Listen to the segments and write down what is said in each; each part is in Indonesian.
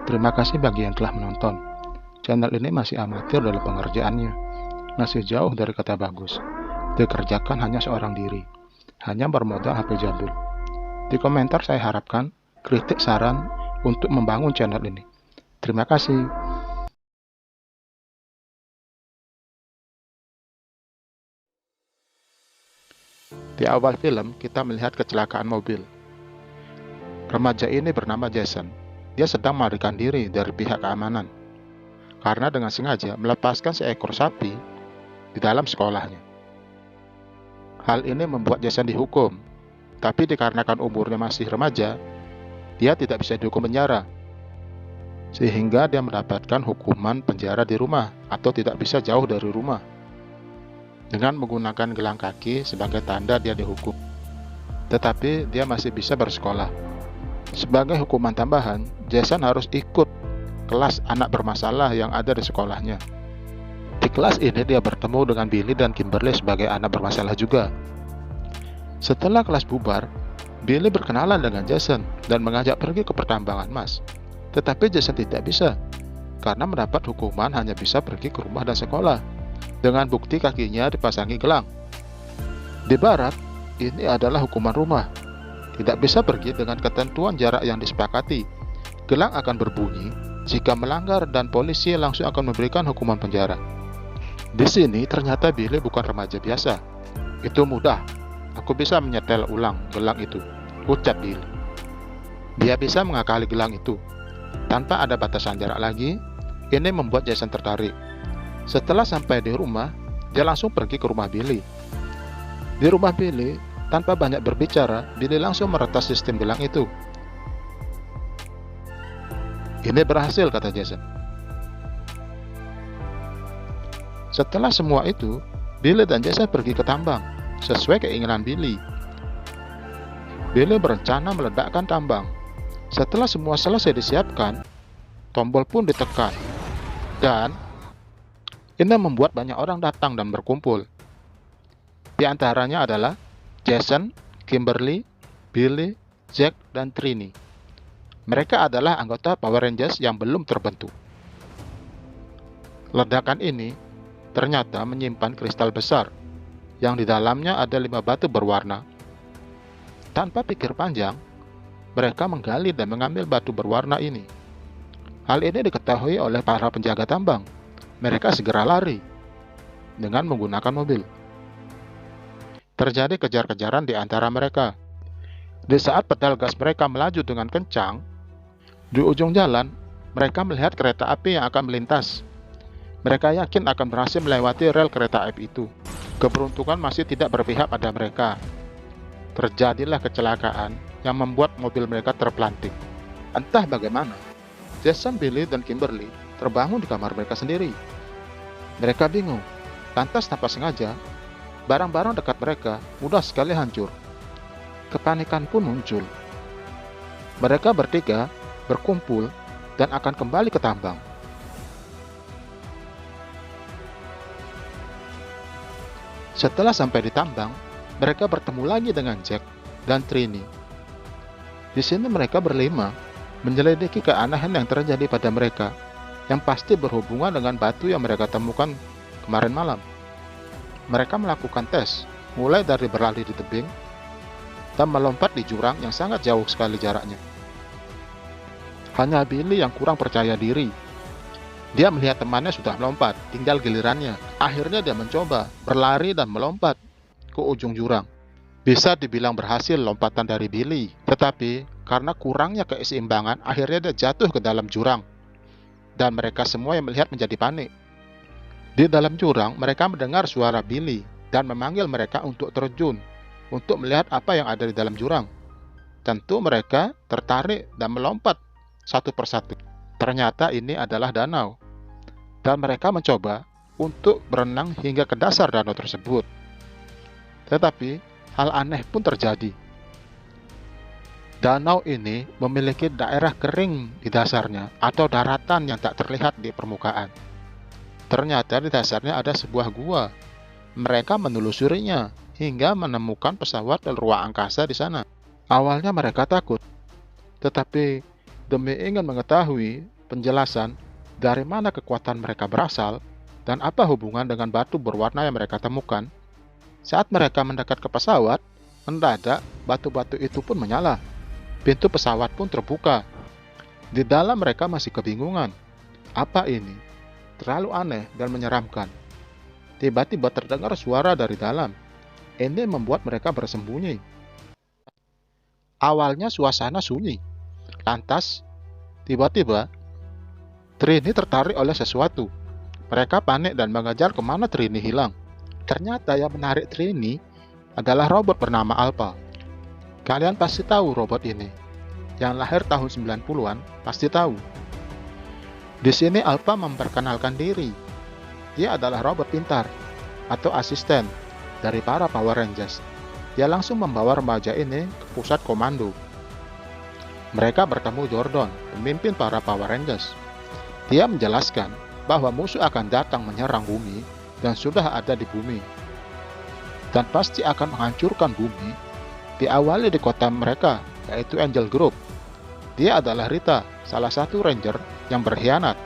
Terima kasih bagi yang telah menonton. Channel ini masih amatir dalam pengerjaannya, masih jauh dari kata bagus. Dikerjakan hanya seorang diri, hanya bermodal HP jadul. Di komentar saya harapkan kritik saran untuk membangun channel ini. Terima kasih. Di awal film, kita melihat kecelakaan mobil. Remaja ini bernama Jason. Dia sedang melarikan diri dari pihak keamanan karena dengan sengaja melepaskan seekor sapi di dalam sekolahnya. Hal ini membuat Jason dihukum, tapi dikarenakan umurnya masih remaja, dia tidak bisa dihukum penjara, sehingga dia mendapatkan hukuman penjara di rumah atau tidak bisa jauh dari rumah, dengan menggunakan gelang kaki sebagai tanda dia dihukum. Tetapi dia masih bisa bersekolah. Sebagai hukuman tambahan, Jason harus ikut kelas anak bermasalah yang ada di sekolahnya. Di kelas ini dia bertemu dengan Billy dan Kimberly sebagai anak bermasalah juga. Setelah kelas bubar, Billy berkenalan dengan Jason dan mengajak pergi ke pertambangan emas. Tetapi Jason tidak bisa, karena mendapat hukuman hanya bisa pergi ke rumah dan sekolah, dengan bukti kakinya dipasangi gelang. Di barat, ini adalah hukuman rumah. Tidak bisa pergi dengan ketentuan jarak yang disepakati. Gelang akan berbunyi jika melanggar dan polisi langsung akan memberikan hukuman penjara. Di sini ternyata Billy bukan remaja biasa. Itu mudah. Aku bisa menyetel ulang gelang itu, ucap Billy. Dia bisa mengakali gelang itu. Tanpa ada batasan jarak lagi, ini membuat Jason tertarik. Setelah sampai di rumah, dia langsung pergi ke rumah Billy. Di rumah Billy, tanpa banyak berbicara, Billy langsung meretas sistem gelang itu. Ini berhasil, kata Jason. Setelah semua itu, Billy dan Jason pergi ke tambang, sesuai keinginan Billy. Billy berencana meledakkan tambang. Setelah semua selesai disiapkan, tombol pun ditekan. Dan ini membuat banyak orang datang dan berkumpul. Di antaranya adalah Jason, Kimberly, Billy, Jack, dan Trini. Mereka adalah anggota Power Rangers yang belum terbentuk. Ledakan ini ternyata menyimpan kristal besar, yang di dalamnya ada 5 batu berwarna. Tanpa pikir panjang, mereka menggali dan mengambil batu berwarna ini. Hal ini diketahui oleh para penjaga tambang. Mereka segera lari dengan menggunakan mobil. Terjadi kejar-kejaran di antara mereka. Di saat pedal gas mereka melaju dengan kencang, di ujung jalan, mereka melihat kereta api yang akan melintas. Mereka yakin akan berhasil melewati rel kereta api itu. Keberuntungan masih tidak berpihak pada mereka. Terjadilah kecelakaan yang membuat mobil mereka terpelanting. Entah bagaimana, Jason, Billy, dan Kimberly terbangun di kamar mereka sendiri. Mereka bingung, lantas tanpa sengaja, barang-barang dekat mereka mudah sekali hancur. Kepanikan pun muncul. Mereka bertiga berkumpul dan akan kembali ke tambang. Setelah sampai di tambang, mereka bertemu lagi dengan Jack dan Trini. Di sini mereka berlima menyelidiki keanehan yang terjadi pada mereka, yang pasti berhubungan dengan batu yang mereka temukan kemarin malam. Mereka melakukan tes, mulai dari berlari di tebing dan melompat di jurang yang sangat jauh sekali jaraknya. Hanya Billy yang kurang percaya diri. Dia melihat temannya sudah melompat, tinggal gilirannya. Akhirnya dia mencoba berlari dan melompat ke ujung jurang. Bisa dibilang berhasil lompatan dari Billy, tetapi karena kurangnya keseimbangan, akhirnya dia jatuh ke dalam jurang. Dan mereka semua yang melihat menjadi panik. Di dalam jurang, mereka mendengar suara Billy dan memanggil mereka untuk terjun, untuk melihat apa yang ada di dalam jurang. Tentu mereka tertarik dan melompat satu persatu. Ternyata ini adalah danau. Dan mereka mencoba untuk berenang hingga ke dasar danau tersebut. Tetapi, hal aneh pun terjadi. Danau ini memiliki daerah kering di dasarnya atau daratan yang tak terlihat di permukaan. Ternyata di dasarnya ada sebuah gua. Mereka menelusurinya hingga menemukan pesawat ruang angkasa di sana. Awalnya mereka takut, tetapi demi ingin mengetahui penjelasan dari mana kekuatan mereka berasal dan apa hubungan dengan batu berwarna yang mereka temukan, saat mereka mendekat ke pesawat, mendadak batu-batu itu pun menyala. Pintu pesawat pun terbuka. Di dalam mereka masih kebingungan. Apa ini? Terlalu aneh dan menyeramkan. Tiba-tiba terdengar suara dari dalam. Ini membuat mereka bersembunyi. Awalnya suasana sunyi. Lantas, tiba-tiba, Trini tertarik oleh sesuatu. Mereka panik dan mengejar kemana Trini hilang. Ternyata yang menarik Trini adalah robot bernama Alpha. Kalian pasti tahu robot ini. Yang lahir tahun 90-an pasti tahu. Di sini Alpha memperkenalkan diri. Dia adalah robot pintar atau asisten dari para Power Rangers. Dia langsung membawa remaja ini ke pusat komando. Mereka bertemu Zordon, pemimpin para Power Rangers. Dia menjelaskan bahwa musuh akan datang menyerang bumi dan sudah ada di bumi. Dan pasti akan menghancurkan bumi. Diawali di kota mereka, yaitu Angel Grove. Dia adalah Rita, salah satu ranger yang berkhianat,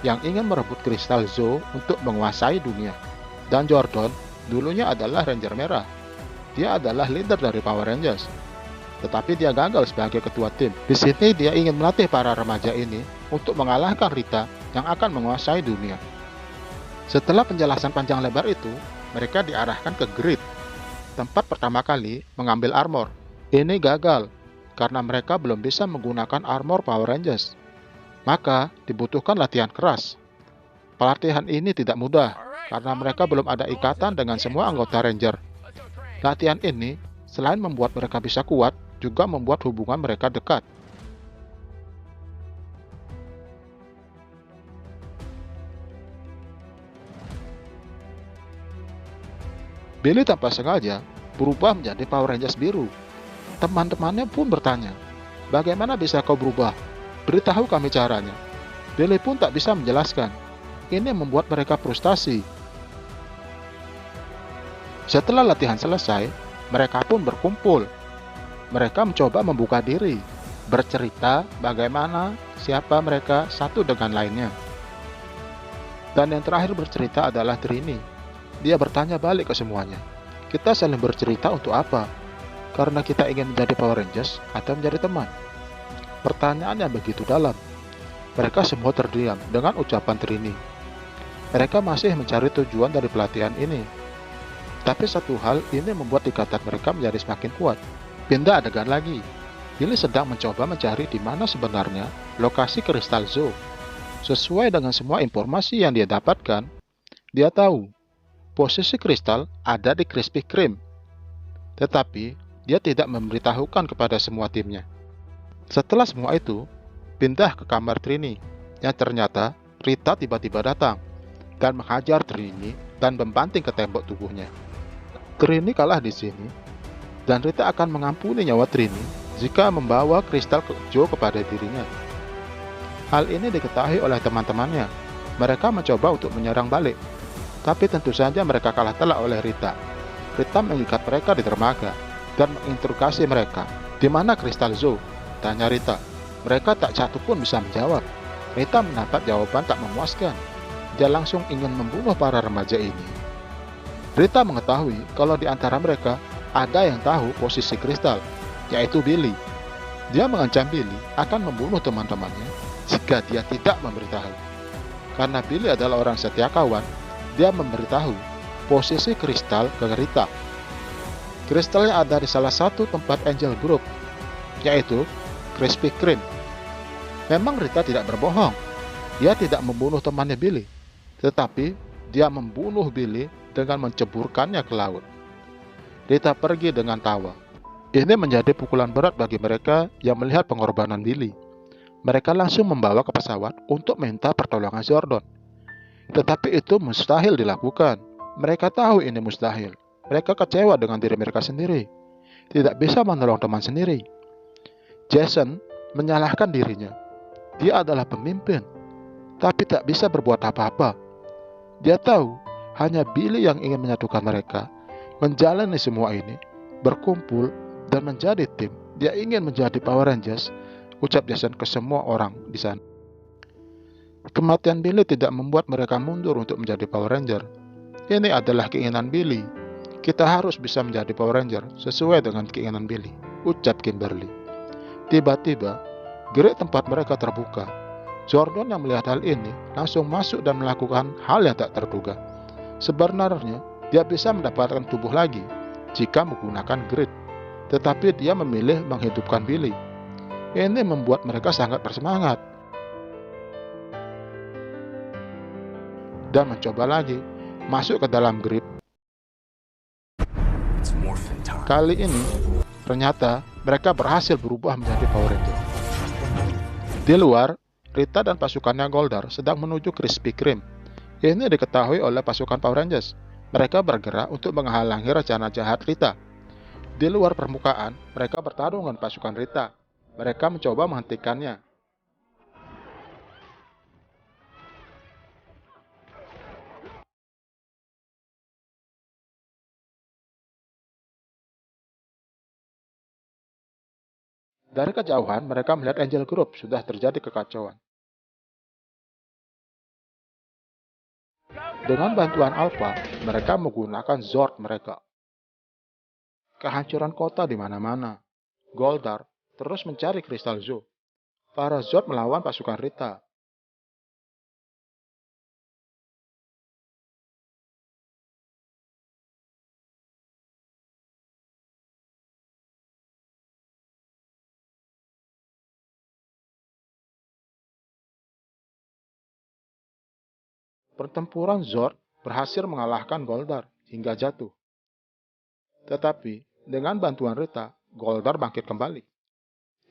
yang ingin merebut kristal Zo untuk menguasai dunia. Dan Zordon dulunya adalah ranger merah. Dia adalah leader dari Power Rangers. Tetapi dia gagal sebagai ketua tim. Di sini dia ingin melatih para remaja ini untuk mengalahkan Rita yang akan menguasai dunia. Setelah penjelasan panjang lebar itu, mereka diarahkan ke Grid, tempat pertama kali mengambil armor. Ini gagal, karena mereka belum bisa menggunakan armor Power Rangers. Maka, dibutuhkan latihan keras. Pelatihan ini tidak mudah, karena mereka belum ada ikatan dengan semua anggota Ranger. Latihan ini, selain membuat mereka bisa kuat, juga membuat hubungan mereka dekat. Billy tanpa sengaja berubah menjadi Power Rangers biru. Teman-temannya pun bertanya, "Bagaimana bisa kau berubah? Beritahu kami caranya." Billy pun tak bisa menjelaskan. Ini membuat mereka frustasi. Setelah latihan selesai, mereka pun berkumpul. Mereka mencoba membuka diri, bercerita bagaimana siapa mereka satu dengan lainnya. Dan yang terakhir bercerita adalah Trini. Dia bertanya balik ke semuanya. Kita saling bercerita untuk apa? Karena kita ingin menjadi Power Rangers atau menjadi teman? Pertanyaan yang begitu dalam. Mereka semua terdiam dengan ucapan Trini. Mereka masih mencari tujuan dari pelatihan ini. Tapi satu hal ini membuat ikatan mereka menjadi semakin kuat. Pindah adegan lagi. Billy sedang mencoba mencari di mana sebenarnya lokasi kristal Zo. Sesuai dengan semua informasi yang dia dapatkan, dia tahu posisi kristal ada di Krispy Kreme, tetapi dia tidak memberitahukan kepada semua timnya. Setelah semua itu, pindah ke kamar Trini, yang ternyata Rita tiba-tiba datang dan menghajar Trini dan membanting ke tembok tubuhnya. Trini kalah di sini, dan Rita akan mengampuni nyawa Trini jika membawa kristal Zo kepada dirinya. Hal ini diketahui oleh teman-temannya. Mereka mencoba untuk menyerang balik, tapi tentu saja mereka kalah telak oleh Rita. Rita mengikat mereka di dermaga dan menginterogasi mereka. "Di mana kristal Zo?" tanya Rita. Mereka tak satu pun bisa menjawab. Rita mendapat jawaban tak memuaskan. Dia langsung ingin membunuh para remaja ini. Rita mengetahui kalau di antara mereka ada yang tahu posisi kristal, yaitu Billy. Dia mengancam Billy akan membunuh teman-temannya jika dia tidak memberitahu. Karena Billy adalah orang setia kawan, dia memberitahu posisi kristal ke Rita. Kristalnya ada di salah satu tempat Angel Grove, yaitu Krispy Kreme. Memang Rita tidak berbohong. Dia tidak membunuh temannya Billy, tetapi dia membunuh Billy dengan menceburkannya ke laut. Rita pergi dengan tawa. Ini menjadi pukulan berat bagi mereka yang melihat pengorbanan Billy. Mereka langsung membawa ke pesawat untuk minta pertolongan Zordon. Tetapi itu mustahil dilakukan. Mereka tahu ini mustahil. Mereka kecewa dengan diri mereka sendiri. Tidak bisa menolong teman sendiri. Jason menyalahkan dirinya. Dia adalah pemimpin, tapi tak bisa berbuat apa-apa. Dia tahu hanya Billy yang ingin menyatukan mereka, menjalani semua ini, berkumpul, dan menjadi tim. Dia ingin menjadi Power Rangers, ucap Jason ke semua orang di sana. Kematian Billy tidak membuat mereka mundur untuk menjadi Power Ranger. Ini adalah keinginan Billy. Kita harus bisa menjadi Power Ranger sesuai dengan keinginan Billy, ucap Kimberly. Tiba-tiba, gerai tempat mereka terbuka. Jordan yang melihat hal ini langsung masuk dan melakukan hal yang tak terduga. Sebenarnya, dia bisa mendapatkan tubuh lagi jika menggunakan grid, tetapi dia memilih menghidupkan Billy. Ini membuat mereka sangat bersemangat dan mencoba lagi masuk ke dalam grid. Kali ini, ternyata mereka berhasil berubah menjadi Power Ranger. Di luar, Rita dan pasukannya Goldar sedang menuju Krispy Kreme. Ini diketahui oleh pasukan Power Rangers. Mereka bergerak untuk menghalangi rencana jahat Rita. Di luar permukaan, mereka bertarung dengan pasukan Rita. Mereka mencoba menghentikannya. Dari kejauhan, mereka melihat Angel Group sudah terjadi kekacauan. Dengan bantuan Alpha, mereka menggunakan Zord mereka. Kehancuran kota di mana-mana. Goldar terus mencari Crystal Zoo. Para Zord melawan pasukan Rita. Pertempuran Zord berhasil mengalahkan Goldar hingga jatuh. Tetapi, dengan bantuan Rita, Goldar bangkit kembali.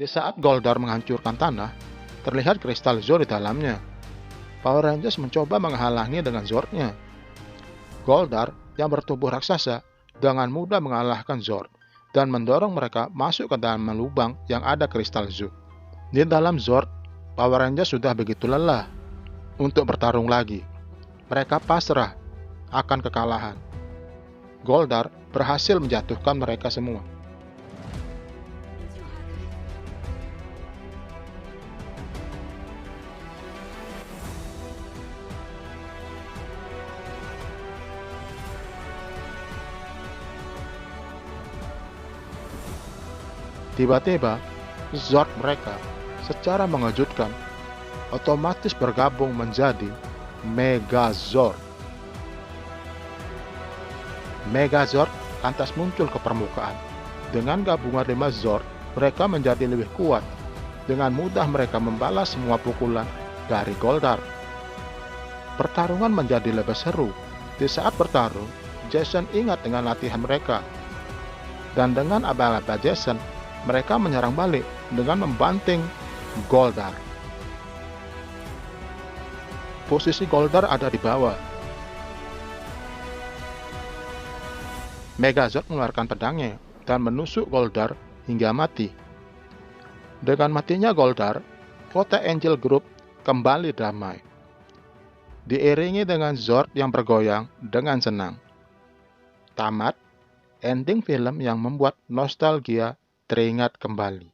Di saat Goldar menghancurkan tanah, terlihat kristal Zord di dalamnya. Power Rangers mencoba menghalangi dengan Zordnya. Goldar yang bertubuh raksasa dengan mudah mengalahkan Zord dan mendorong mereka masuk ke dalam lubang yang ada kristal Zoo. Di dalam Zord, Power Rangers sudah begitu lelah untuk bertarung lagi. Mereka pasrah akan kekalahan. Goldar berhasil menjatuhkan mereka semua. Tiba-tiba, Zord mereka secara mengejutkan otomatis bergabung menjadi Megazord. Megazord lantas muncul ke permukaan. Dengan gabungan 5 Zord, mereka menjadi lebih kuat. Dengan mudah mereka membalas semua pukulan dari Goldar. Pertarungan menjadi lebih seru. Di saat bertarung, Jason ingat dengan latihan mereka. Dan dengan abal-abal Jason, mereka menyerang balik dengan membanting Goldar. Posisi Goldar ada di bawah. Megazord mengeluarkan pedangnya dan menusuk Goldar hingga mati. Dengan matinya Goldar, kota Angel Group kembali damai. Diiringi dengan Zord yang bergoyang dengan senang. Tamat, ending film yang membuat nostalgia teringat kembali.